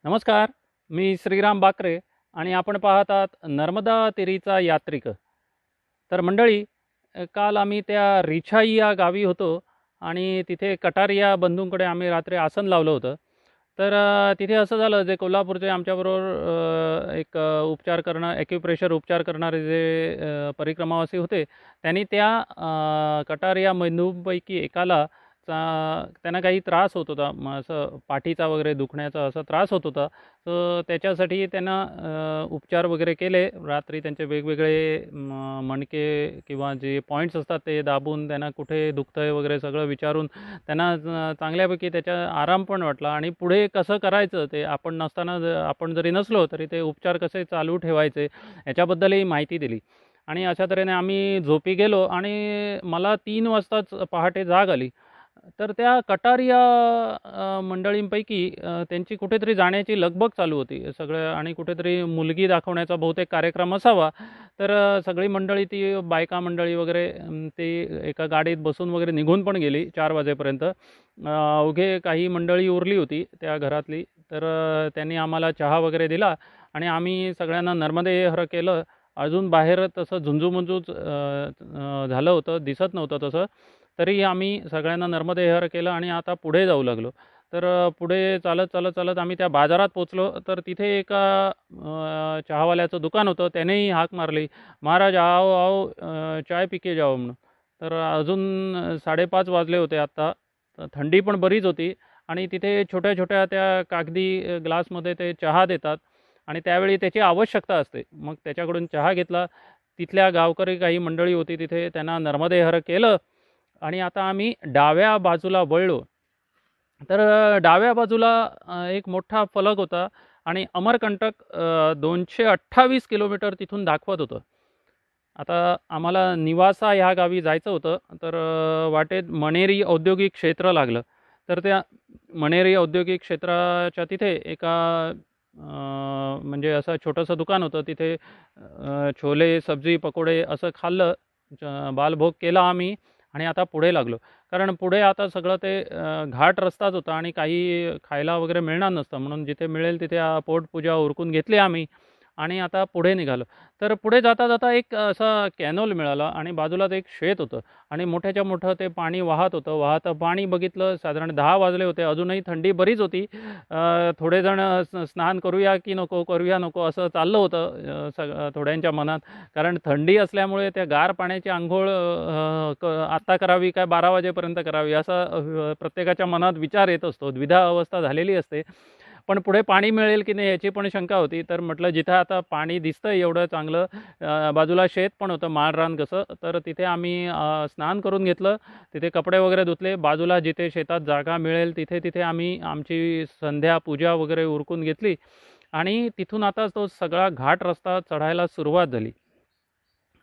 नमस्कार. मी श्रीराम बाकरे आणि आपण पाहत आहात नर्मदा तीरीचा यात्रिक. तर मंडळी, काल आम्ही त्या रिछाई या गावी होतो आणि तिथे कटारिया बंधूंकडे आम्ही रात्री आसन लावलं होतं. तर तिथे असं झालं, जे कोल्हापूरचे आमच्याबरोबर उपचार करणं ॲक्युप्रेशर उपचार करणारे जे परिक्रमावासी होते, त्यांनी त्या कटारिया बंधूंपैकी एकाला त्यांना काही त्रास होत होता, असं पाठीचा वगैरे दुखण्याचा असा त्रास होत होता. तर त्याच्यासाठी त्यांना उपचार वगैरे केले. रात्री त्यांचे वेगवेगळे मणके किंवा जे पॉईंट्स असतात ते दाबून त्यांना कुठे दुखतंय वगैरे सगळं विचारून त्यांना चांगल्यापैकी त्याचा आराम पण वाटला. आणि पुढे कसं करायचं ते आपण नसताना, आपण जरी नसलो तरी ते उपचार कसे चालू ठेवायचे याच्याबद्दलही माहिती दिली. आणि अशा तऱ्हेने आम्ही झोपी गेलो आणि मला 3 वाजताच पहाटे जाग आली. तर त्या कटारिया मंडळींपैकी त्यांची कुठेतरी जाण्याची लगबग चालू होती सगळं, आणि कुठेतरी मुलगी दाखवण्याचा बहुतेक कार्यक्रम असावा. तर सगळी मंडळी, ती बायका मंडळी वगैरे, ती एका गाडीत बसून वगैरे निघून पण गेली 4 वाजेपर्यंत. अवघे काही मंडळी उरली होती त्या घरातली. तर त्यांनी आम्हाला चहा वगैरे दिला आणि आम्ही सगळ्यांना नर्मदे हर केलं. अजून बाहेर तसं झुंजूमुंजूच झालं होतं, दिसत नव्हतं तसं. तरी आम्ही सगळ्यांना नर्मदेहर केलं आणि आता पुढे जाऊ लागलो. तर पुढे चालत, चालत, चालत आम्ही त्या बाजारात पोहोचलो. तर तिथे एका चहावाल्याचं दुकान होतं. त्यानेही हाक मारली, "महाराज आओ, आओ, चाय पी के जाओ" म्हणून. तर अजून 5:30 वाजले होते आत्ता. तर थंडी पण बरीच होती आणि तिथे छोट्या-छोट्या त्या कागदी ग्लासमध्ये ते चहा देतात आणि त्यावेळी त्याची आवश्यकता असते. मग त्याच्याकडून चहा घेतला. तिथल्या गावकरी काही मंडळी होती तिथे, त्यांना नर्मदेहर केलं आणि आता आम्ही डाव्या बाजूला वळलो. तर डाव्या बाजूला एक मोठा फलक होता आणि अमरकंटक 228 किलोमीटर तिथून दाखवत होतं. आता आम्हाला निवासा ह्या गावी जायचं होतं. तर वाटेत मणेरी औद्योगिक क्षेत्र लागलं. तर त्या मणेरी औद्योगिक क्षेत्राच्या तिथे एका म्हणजे असं छोटंसं दुकान होतं. तिथे छोले, सब्जी, पकोडे असं खाल्लं. बालभोग केला आम्ही आणि आता पुढे लागलो. कारण पुढे आता सगळं ते घाट रस्ताच होता आणि काही खायला वगैरे मिळणार नसतं. म्हणून जिथे मिळेल तिथे पोटपूजा उरकून घेतली आम्ही आणि आता पुढे निघालो. तर पुढे जाता-जाता एक असा कॅनॉल मिळाला आणि बाजूलाच एक शेत होतं आणि मोठ्याच्या मोठं ते पाणी वाहत होतं. वाहतं पाणी बघितलं. साधारण 10 वाजले होते. अजूनही थंडी बरीच होती. थोडेजण स्नान करूया की नको, करूया नको असं चाललं होतं थोड्यांच्या मनात. कारण थंडी असल्यामुळे त्या गार पाण्याची अंघोळ आत्ता करावी काय 12 वाजेपर्यंत करावी असा प्रत्येकाच्या मनात विचार येत असतो. द्विधा अवस्था झालेली असते. पण पुढे पाणी मिळेल की नाही याची पण शंका होती. तर म्हटलं जिथं आता पाणी दिसतंय एवढं चांगलं, बाजूला शेत पण होतं माळरान कसं, तर तिथे आम्ही स्नान करून घेतलं. तिथे कपडे वगैरे धुतले. बाजूला जिथे शेतात जागा मिळेल तिथे तिथे आम्ही आमची संध्या पूजा वगैरे उरकून घेतली आणि तिथून आता तो सगळा घाट रस्ता चढायला सुरुवात झाली.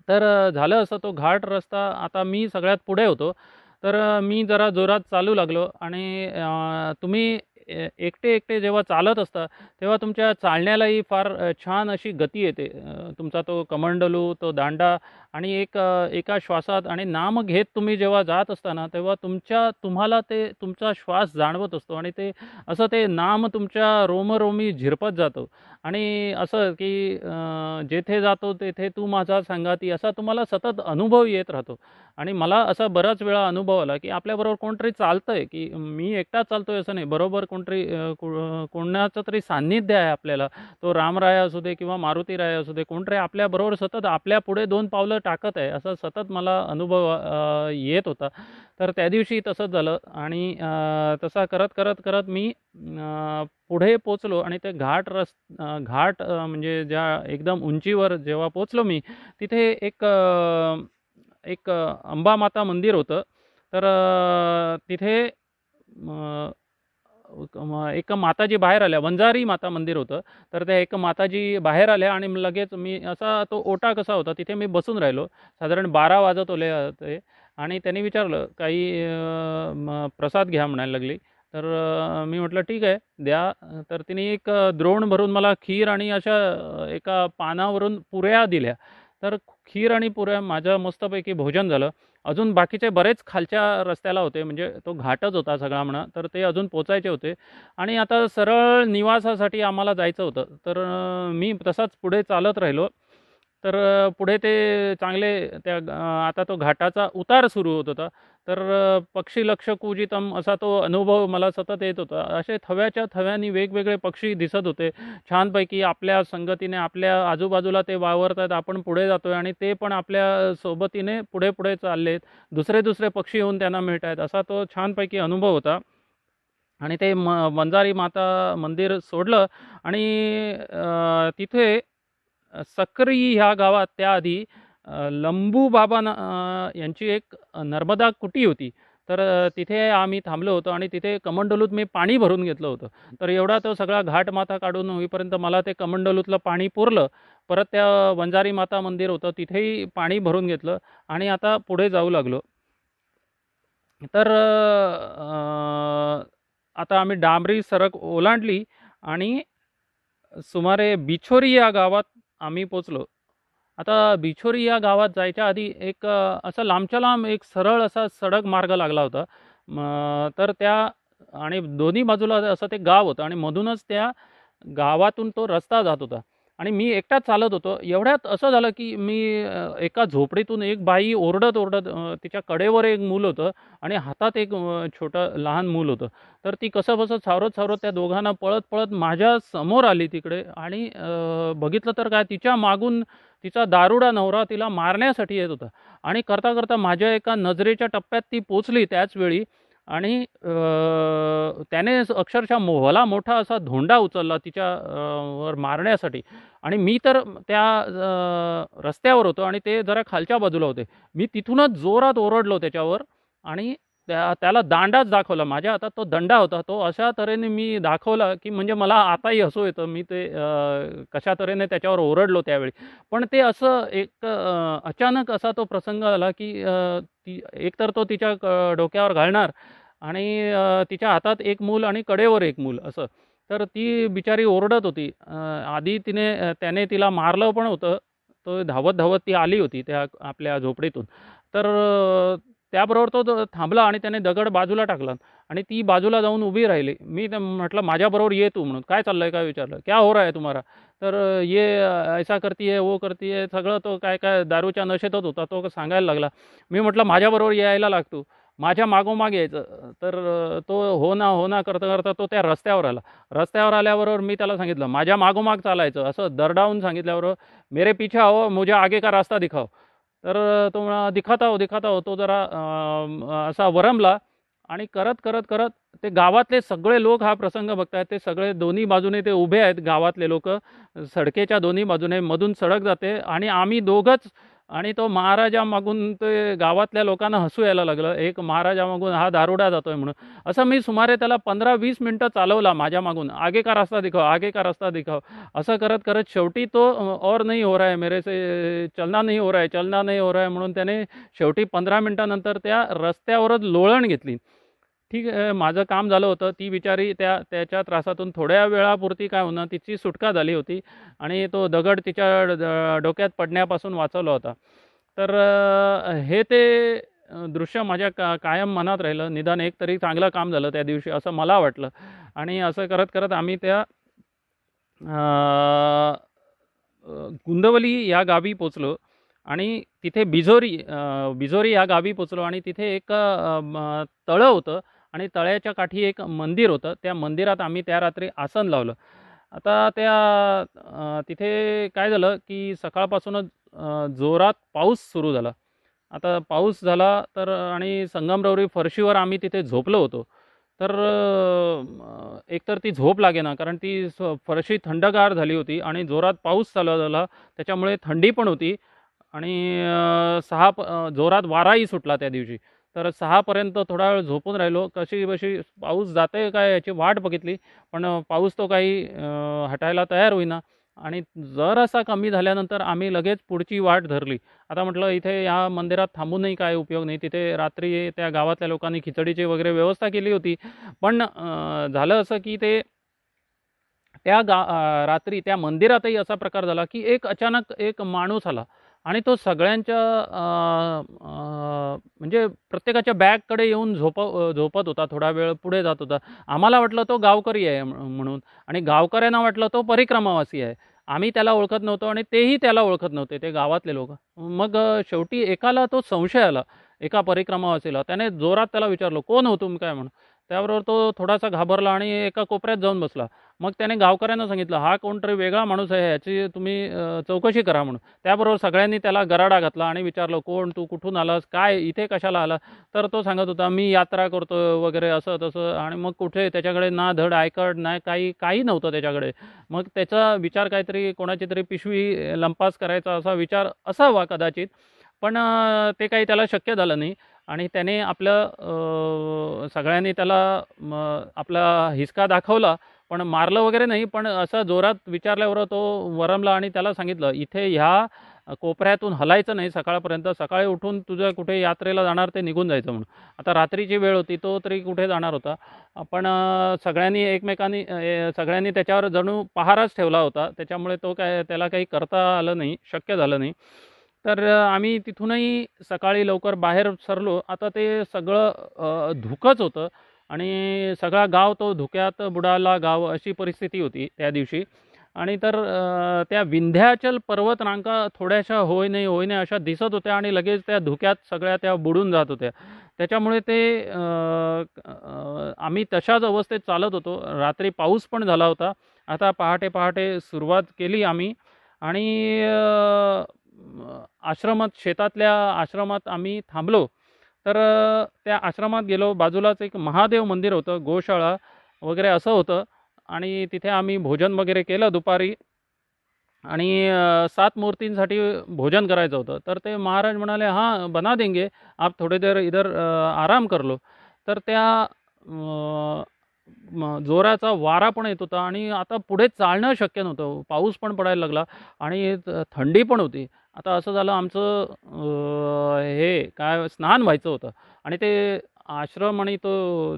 तर झालं असं, तो घाट रस्ता आता मी सगळ्यात पुढे होतो. तर मी जरा जोरात चालू लागलो आणि तुम्ही एकटे-एकटे जेव्हा चालत असता, तेव्हा तुमच्या चालण्यालाही फार छान अशी गती येते. तुमचा तो कमंडलू, तो दांडा आणि एका श्वासात आणि नाम घेत तुम्ही जेव्हा जात असता ना, तेव्हा तुम्हाला ते तुमचा श्वास जाणवत असतो आणि ते असं ते नाम तुमच्या रोमरोमी झिरपत जातो आणि असं की जेथे जातो तेथे तू माझा संगाती असा तुम्हाला सतत अनुभव येत राहतो. आणि मला असा बराच वेळा अनुभव आला, की आपल्याबरोबर कोणतरी चालतंय, की मी एकटाच चालतोय असं नाही. बरोबर कोणतरी कोणाचं तरी सान्निध्य आहे आपल्याला. तो रामराया असू दे किंवा मारुतीराया असू दे, कोणतरी आपल्याबरोबर सतत आपल्या पुढे 2 पावलं टाकत आहे, असा सतत मला अनुभव येत होता. तर त्या दिवशी तसंच झालं आणि तसा करत, करत, करत मी पुढे पोहोचलो आणि ते घाट म्हणजे ज्या एकदम उंचीवर जेव्हा पोहोचलो मी, तिथे एक अंबामाता मंदिर होतं. तर तिथे अ, एक माताजी बाहेर आल्या. वंजारी माता मंदिर होतं. तर त्या एक माताजी बाहेर आल्या आणि लगेच मी असा तो ओटा कसा होता तिथे मी बसून राहिलो. साधारण 12 वाजत होते आणि त्यांनी विचारलं, "काही प्रसाद घ्या" म्हणायला लागली. तर मी म्हटलं, "ठीक आहे, द्या." तर तिने एक द्रोण भरून मला खीर आणि अशा एका पानावरून पुऱ्या दिल्या. तर खीर आणि पुऱ्या माझं मस्तपैकी भोजन झालं. अजून बाकीचे बरेच खालच्या रस्त्याला होते, म्हणजे तो घाटच होता सगळा म्हणा, तर ते अजून पोचायचे होते आणि आता सरळ निवासासाठी आम्हाला जायचं होतं. तर मी तसाच पुढे चालत राहिलो. तर पुढे ते चांगले आता तो घाटाचा उतार सुरू होत होता. तर पक्षी लक्ष कूजितम असा तो अनुभव मला सतत येत होता. असे थव्याच्या थव्यानी वेगवेगळे पक्षी दिसत होते. छानपैकी आपल्या संगतीने आपल्या आजूबाजूला ते वावरतात. आपण पुढे जातोय आणि ते पण आपल्या सोबतीने पुढे-पुढे चाललेत. दुसरे-दुसरे पक्षी येऊन त्यांना मिळत आहेत. असा तो छानपैकी अनुभव होता. आणि ते वंजारी माता मंदिर सोडलं आणि तिथे सक्री ह्या गावात त्याआधी लंबू बाबा यांची एक नर्मदा कुटी होती. तर तिथे आम्ही थांबलो होतो आणि तिथे कमंडलूत मी पाणी भरून घेतलं होतं. तर एवढा तो सगळा घाट माथा काढून होईपर्यंत मला ते कमंडलूतलं पाणी पुरलं. परत त्या वंजारी माता मंदिर होतं तिथेही पाणी भरून घेतलं आणि आता पुढे जाऊ लागलो. तर आता आम्ही डांबरी सडक ओलांडली आणि सुमारे बिछोरी या गावात आम्ही पोचलो. आता बिछोरी या गावात जायच्या आधी एक असा लांबच्या लांब एक सरळ असा सडक मार्ग लागला होता. तर त्या आणि दोन्ही बाजूला असं ते गाव होतं आणि मधूनच त्या गावातून तो रस्ता जात होता आणि मी एकटाच चालत होतो. एवढ्यात असं झालं की मी एका झोपडीतून एक बाई ओरडत-ओरडत तिच्या कडेवर एक मूल होतं आणि हातात एक छोटं लहान मूल होतं. तर ती कसंबसं सावरत-सावरत त्या दोघांना पळत-पळत माझ्या समोर आली तिकडे आणि बघितलं तर काय तिच्या मागून तिचा दारुडा नवरा तिला मारण्यासाठी येत होता आणि करता-करता माझ्या एका नजरेच्या टप्प्यात ती पोचली त्याच वेळी आणि त्याने अक्षरशः भला मोठा असा धोंडा उचलला तिच्या वर मारण्यासाठी आणि मी तर त्या रस्त्यावर होतो आणि ते जरा खालच्या बाजूला होते. मी तिथूनच जोरात ओरडलो त्याच्यावर आणि त्याला दांडाच दाखवला. माझ्या हातात तो दंडा होता. तो अशा तऱ्हेने मी दाखवला, की म्हणजे मला आताही हसू येतं. मी ते कशा तऱ्हेने त्याच्यावर ओरडलो त्यावेळी. पण ते असं एक अचानक असा तो प्रसंग आला, की ती एकतर तो तिच्या डोक्यावर घालणार आणि तिच्या हातात एक मूल आणि कडेवर एक मूल असं. तर ती बिचारी ओरडत होती. आधी त्याने तिला मारलं पण होतं. तो धावत-धावत ती आली होती त्या आपल्या झोपडीतून. तर त्याबरोबर तो थांबला आणि त्याने दगड बाजूला टाकला आणि ती बाजूला जाऊन उभी राहिली. मी म्हटलं, "माझ्याबरोबर ये तू" म्हणून. "काय चाललंय?" काय विचारलं. "क्या हो रहा है तुम्हारा?" तर "ये ऐसा करती है, वो करती है." सगळं तो काय-काय दारूच्या नशेतच होता. तो सांगायला लागला. मी म्हटलं, "माझ्याबरोबर यायला लाग तू. माझ्या मागोमाग यायचं." तर तो हो ना, हो ना करता-करता तो त्या रस्त्यावर आला. रस्त्यावर आल्याबरोबर मी त्याला सांगितलं, "माझ्या मागोमाग चालायचं." असं दरडावून सांगितल्याबरोबर, "मेरे पीछे आओ, मुझे आगे का रास्ता दिखाओ." तर तो म्हणा, "दिखाता हो, दिखाता हो." तो जरा असा वरमला आणि करत ते गावातले सगळे लोक हा प्रसंग बघतायत. ते सगळे दोन्ही बाजूने ते उभे आहेत गावातले लोकं. सडकेच्या दोन्ही बाजूने मधून सडक जाते आणि आम्ही दोघंच आणि तो महाराजामागून ते गावातल्या लोकांना हसू यायला लागलं. एक महाराजामागून हा दारुडा जातोय म्हणून. असं मी सुमारे त्याला 15-20 मिनिटं चालवला माझ्या मागून. "आगे का रास्ता दिखाओ, आगे का रास्ता दिखाओ." असं करत शेवटी तो और नहीं हो रहा है मेरे से चलना नहीं हो रहा है, चलना नहीं हो रहा है म्हणून त्याने शेवटी 15 मिनिटानंतर त्या रस्त्यावरच लोळण घेतली. ठीक आहे, माझं काम झालं होतं. ती बिचारी त्याच्या त्रासातून थोड्या वेळापुरती काय होईना तिची सुटका झाली होती आणि तो दगड तिच्या डोक्यात पडण्यापासून वाचवला होता. तर हे ते दृश्य माझ्या कायम मनात राहिलं. निदान एक तरी चांगलं काम झालं त्या दिवशी असं मला वाटलं आणि असं करत आम्ही त्या गुंदवली या गावी पोचलो आणि तिथे बिझोरी या गावी पोचलो आणि तिथे एक तळं होतं आणि तळ्याच्या काठी एक मंदिर होतं. त्या मंदिरात आम्ही त्या रात्री आसन लावलं. आता तिथे काय झालं, की सकाळपासूनच जोरात पाऊस सुरू झाला. आता पाऊस झाला तर आणि संगमरवरी फरशीवर आम्ही तिथे झोपलो होतो. तर एकतर ती झोप लागेना कारण ती फरशी थंडगार झाली होती आणि जोरात पाऊस चालू झाला. त्याच्यामुळे थंडी पण होती आणि जोरात वाराही सुटला त्या दिवशी. तर 6 पर्यंत थोडा वेळ झोपून राहिलो. कशीबशी पाऊस जातोय काय याची वाट बघितली. पण पाऊस तो काही हटायला तयार होईना आणि जरासा कमी झाल्यानंतर आम्ही लगेच पुढची वाट धरली. आता म्हटलं इथे या मंदिरात थांबूनही काय उपयोग नाही. तिथे रात्री त्या गावातल्या लोकांनी खिचडीची वगैरे व्यवस्था केली होती. पण झालं असं की रात्री त्या मंदिरातही असा प्रकार झाला की अचानक एक माणूस आला आणि तो सगळ्यांच्या म्हणजे प्रत्येकाच्या बॅगकडे येऊन झोपत होता, थोडा वेळ पुढे जात होता. आम्हाला वाटलं तो गावकरी आहे म्हणून, आणि गावकऱ्यांना वाटलं तो परिक्रमावासी आहे. आम्ही त्याला ओळखत नव्हतो आणि तेही त्याला ओळखत नव्हते, ते गावातले लोकं. मग शेवटी एकाला तो संशय आला, एका परिक्रमावासीला. त्याने जोरात त्याला विचारलं, "कोण हो तुम्ही?" काय म्हणून. त्याबरोबर तो थोडासा घाबरला आणि एका कोपऱ्यात जाऊन बसला. मग त्याने गावकऱ्यांना सांगितलं, "हा कोणतरी वेगळा माणूस आहे, ह्याची तुम्ही चौकशी करा" म्हणून. त्याबरोबर सगळ्यांनी त्याला गराडा घातला आणि विचारलं, "कोण तू? कुठून आलास? काय इथे कशाला आला?" तर तो सांगत होता, "मी यात्रा करतो वगैरे असं तसं." आणि मग कुठे त्याच्याकडे ना धड आयकार्ड नाही, काही नव्हतं त्याच्याकडे. मग त्याचा विचार काहीतरी कोणाची तरी पिशवी लंपास करायचा असा विचार असावा कदाचित. पण ते काही त्याला शक्य झालं नाही आणि त्याने सगळ्यांनी त्याला आपला हिसका दाखवला, पण मारलं वगैरे नाही. पण असं जोरात विचारल्यावर तो वरमला आणि त्याला सांगितलं, "इथे ह्या कोपऱ्यातून हलायचं नाही सकाळपर्यंत. सकाळी उठून तुझं कुठे यात्रेला जाणार ते निघून जायचं" म्हणून. आता रात्रीची वेळ होती, तो तरी कुठे जाणार होता. पण सगळ्यांनी त्याच्यावर जणू पहाराच ठेवला होता. त्याच्यामुळे त्याला काही करता आलं नाही, शक्य झालं नाही. तर आम्ही तिथूनही सकाळी लवकर बाहेर सरलो. आता ते सगळं धुकंच होतं आणि सगळा गाव तो धुक्यात बुडाला गाव अशी परिस्थिती होती त्या दिवशी. आणि तर त्या विंध्याचल पर्वतरांगा थोड्याशा होय नाही, होय नाही अशा दिसत होत्या आणि लगेच त्या धुक्यात सगळ्या त्या बुडून जात होत्या. त्याच्यामुळे आम्ही तशाच अवस्थेत चालत होतो. रात्री पाऊस पण झाला होता. आता पहाटे सुरुवात केली आम्ही आणि शेतातल्या आश्रमात आम्ही थांबलो. तर त्या आश्रमात गेलो. बाजूलाच एक महादेव मंदिर होतं, गोशाळा वगैरे असं होतं आणि तिथे आम्ही भोजन वगैरे केलं दुपारी. आणि 7 मूर्तींसाठी भोजन करायचं होतं. तर ते महाराज म्हणाले, "हाँ, बना देंगे, आप थोड़ी देर इधर आराम कर लो." तर त्या जोराचा वारा पण येत होता आणि आता पुढे चालणं शक्य नव्हतं. पाऊस पण पडायला लागला आणि थंडी पण होती. आता असं झालं आमचं हे काय स्नान व्हायचं होतं आणि ते आश्रम आणि तो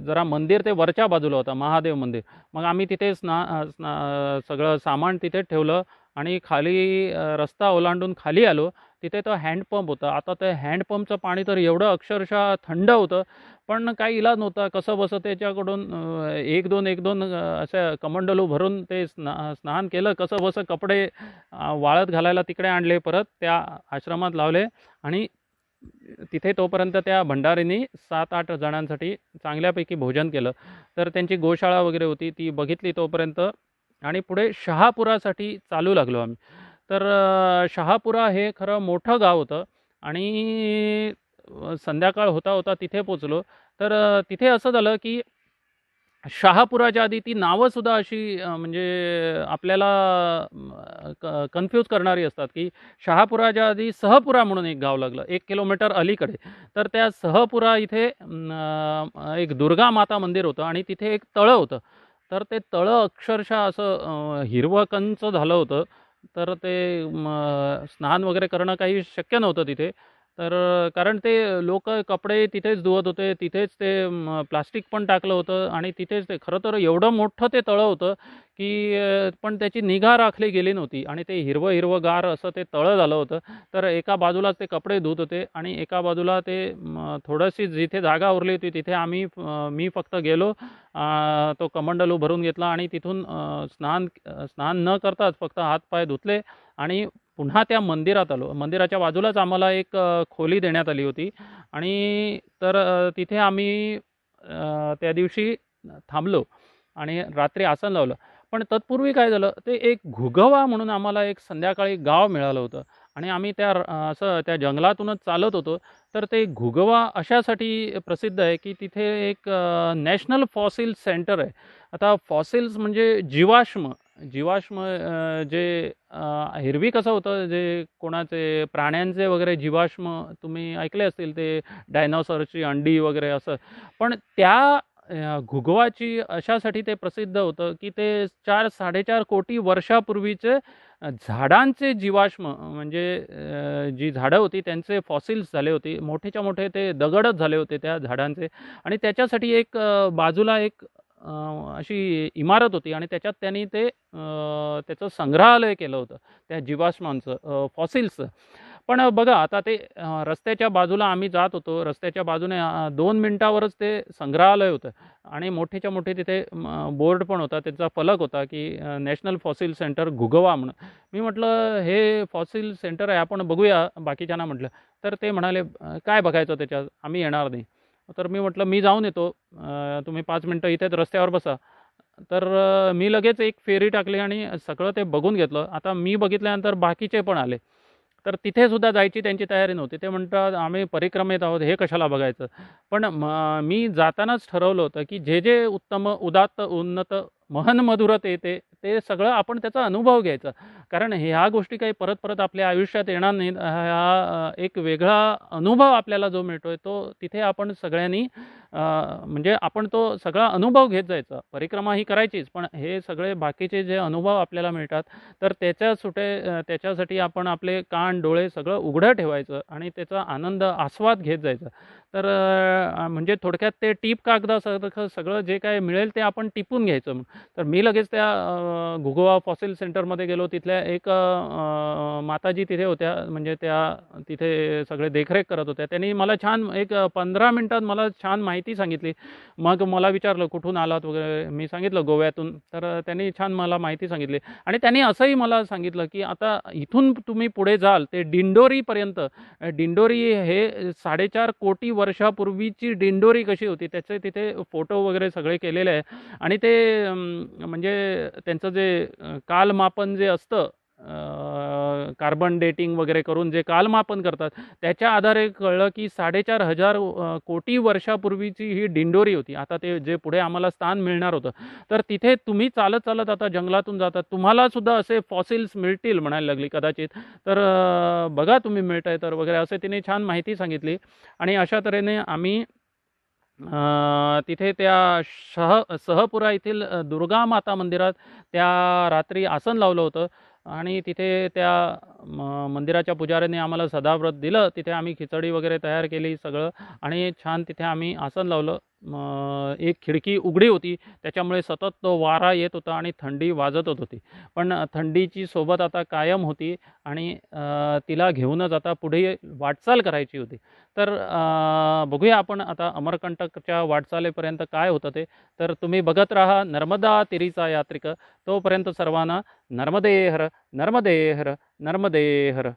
जरा मंदिर ते वरच्या बाजूला होता, महादेव मंदिर. मग आम्ही तिथे सगळं सामान तिथे ठेवलं आणि खाली रस्ता ओलांडून खाली आलो. तिथे तो हँडपंप होता. आता ते हँडपंपचं पाणी तर एवढं अक्षरशः थंड होतं, पण काही इलाज नव्हता. कसंबसं त्याच्याकडून 1-2 अशा कमंडलू भरून ते स्नान केलं. कसंबसं कपडे वाळत घालायला तिकडे आणले, परत त्या आश्रमात लावले आणि तिथे तोपर्यंत त्या भंडारींनी 7-8 जणांसाठी चांगल्यापैकी भोजन केलं. तर त्यांची गोशाळा वगैरे होती, ती बघितली तोपर्यंत आणि पुढे शहापुरासाठी चालू लागलो आम्ही. तर शहापुरा हे खरं मोठं गाव होतं आणि संध्याकाळ होता तिथे पोचलो. तर तिथे असं झालं की शहापुराच्या आधी ती नावंसुद्धा अशी म्हणजे आपल्याला कन्फ्यूज करणारी असतात, की शहापुराच्या आधी सहपुरा म्हणून एक गाव लागलं 1 किलोमीटर अलीकडे. तर त्या सहपुरा इथे एक दुर्गा माता मंदिर होतं आणि तिथे एक तळं होतं. तर ते तळं अक्षरशः असं हिरवं कंच झालं होतं. तर ते स्नान वगैरे करणं काही शक्य नव्हतं तिथे. तर कारण ते लोकं कपडे तिथेच धुवत होते, तिथेच ते प्लास्टिक पण टाकलं होतं आणि तिथेच ते खरं तर एवढं मोठं ते तळं होतं, की पण त्याची निगा राखली गेली नव्हती आणि ते हिरवं-हिरवंगार असं ते तळं झालं होतं. तर एका बाजूलाच ते कपडे धुत होते आणि एका बाजूला ते थोडीशी जिथे जागा उरली होती तिथे मी फक्त गेलो. तो कमंडलू भरून घेतला आणि तिथून स्नान न करताच फक्त हात धुतले आणि पुन्हा त्या मंदिरात आलो. मंदिराच्या बाजूलाच आम्हाला एक खोली देण्यात आली होती आणि तर तिथे आम्ही त्या दिवशी थांबलो आणि रात्री आसन लावलं. पण तत्पूर्वी काय झालं, ते एक घुगवा म्हणून आम्हाला एक संध्याकाळी गाव मिळालं होतं आणि आम्ही असं त्या जंगलातूनच चालत होतो. तर ते घुगवा अशासाठी प्रसिद्ध आहे, की तिथे एक नॅशनल फॉसिल सेंटर आहे. आता फॉसिल्स म्हणजे जीवाश्म जे हिरवी कसं होतं, जे कोणाचे प्राण्यांचे वगैरे जीवाश्म तुम्ही ऐकले असतील, ते डायनोसॉरची अंडी वगैरे असं. पण त्या घुगवाची अशासाठी ते प्रसिद्ध होतं, की ते 4-4.5 कोटी वर्षापूर्वीचे झाडांचे जीवाश्म म्हणजे जी झाडं होती त्यांचे फॉसिल्स झाले होते. मोठेच्या मोठे ते दगडच झाले होते त्या झाडांचे आणि त्याच्यासाठी एक बाजूला एक अशी इमारत होती आणि त्याच्यात त्यांनी त्याचं संग्रहालय केलं होतं त्या जीवाश्मांचं फॉसिल्सचं. पण बघा आता ते रस्त्याच्या बाजूला आम्ही जात होतो. रस्त्याच्या बाजूने 2 मिनिटावरच ते संग्रहालय होतं आणि मोठेच्या मोठे तिथे बोर्ड पण होता. त्यांचा फलक होता की नॅशनल फॉसिल सेंटर घुगवा म्हणून. मी म्हटलं, "हे फॉसिल सेंटर आहे, आपण बघूया." बाकीच्यांना म्हटलं. तर ते म्हणाले, "काय बघायचं त्याच्यात? आम्ही येणार नाही." तर मी म्हटलं, "मी जाऊन येतो. तुम्ही 5 मिनिटं इथेच रस्त्यावर बसा." तर मी लगेच एक फेरी टाकली आणि सगळं ते बघून घेतलं. आता मी बघितल्यानंतर बाकीचे पण आले. तर तिथे सुद्धा जायची त्यांची तयारी नव्हती. ते म्हणतात, "आम्ही परिक्रमेत आहोत, हे कशाला बघायचं?" पण मी जातानाच ठरवलं होतं, की जे उत्तम, उदात्त, उन्नत, महन मधुरत येते, ते सगळं आपण त्याचा अनुभव घ्यायचा. कारण ह्या गोष्टी काही परत-परत आपल्या आयुष्यात येणार नाहीत. एक वेगळा अनुभव आपल्याला जो मिळतोय, तो तिथे आपण सगळ्यांनी म्हणजे आपण तो सगळा अनुभव घेत जायचा. परिक्रमा ही करायचीच, पण हे सगळे बाकीचे जे अनुभव आपल्याला मिळतात, तर त्याच्यासाठी आपण आपले कान, डोळे सगळं उघडं ठेवायचं आणि त्याचा आनंद, आस्वाद घेत जायचा. तर म्हणजे थोडक्यात ते टीप कागदासारखं सगळं जे काही मिळेल ते आपण टिपून घ्यायचं. तर मी लगेच त्या घुगवा फॉसिल सेंटरमध्ये गेलो. तिथल्या एक माताजी तिथे होत्या, म्हणजे त्या तिथे सगळे देखरेख करत होत्या. त्यांनी मला छान एक 15 मिनिटात मला छान माहिती सांगितली. मग मला विचारलं, "कुठून आलात?" वगैरे. मी सांगितलं, "गोव्यातून." तर त्यांनी छान मला माहिती सांगितली आणि त्यांनी असंही मला सांगितलं, की आता इथून तुम्ही पुढे जाल ते दिंडोरीपर्यंत. दिंडोरी हे 4.5 कोटी वर्षापूर्वीची दिंडोरी कशी होती, त्याचे तिथे फोटो वगैरे सगळे केलेले आहे आणि ते म्हणजे त्यांचं जे कालमापन जे असतं, कार्बन डेटिंग वगैरे करून जे कालमापन करतात, त्याच्या आधारे कळलं की 4,500 कोटी वर्षापूर्वीची ही दिंडोरी होती. आता ते जे पुढे आम्हाला स्थान मिळणार होतं, तर तिथे तुम्ही चालत-चालत आता जंगलातून जातात. तुम्हाला सुद्धा असे फॉसिल्स मिळतील म्हणायला लागली कदाचित. तर बघा तुम्ही मिळतंय तर वगैरे असं तिने छान माहिती सांगितली आणि अशा तऱ्हेने आम्ही तिथे त्या सहपुरा येथील दुर्गा माता मंदिरात त्या रात्री आसन लावलं होतं आणि तिथे त्या मंदिराच्या पुजाऱ्यांनी आम्हाला सदाव्रत दिलं. तिथे आम्ही खिचडी वगैरे तयार केली सगळं आणि छान तिथे आम्ही आसन लावलं. एक खिडकी उघडी होती, त्याच्यामुळे सतत तो वारा येत होता आणि थंडी वाजतच होती. पण थंडीची सोबत आता कायम होती आणि तिला घेऊनच आता पुढे वाटचाल करायची होती. तर बघूया आपण आता अमरकंटकच्या वाटचालीपर्यंत काय होतं ते. तर तुम्ही बघत राहा नर्मदा तिरीचा यात्रिक. तोपर्यंत सर्वांना नर्मदे हर, नर्मदे हर, नर्मदे हर.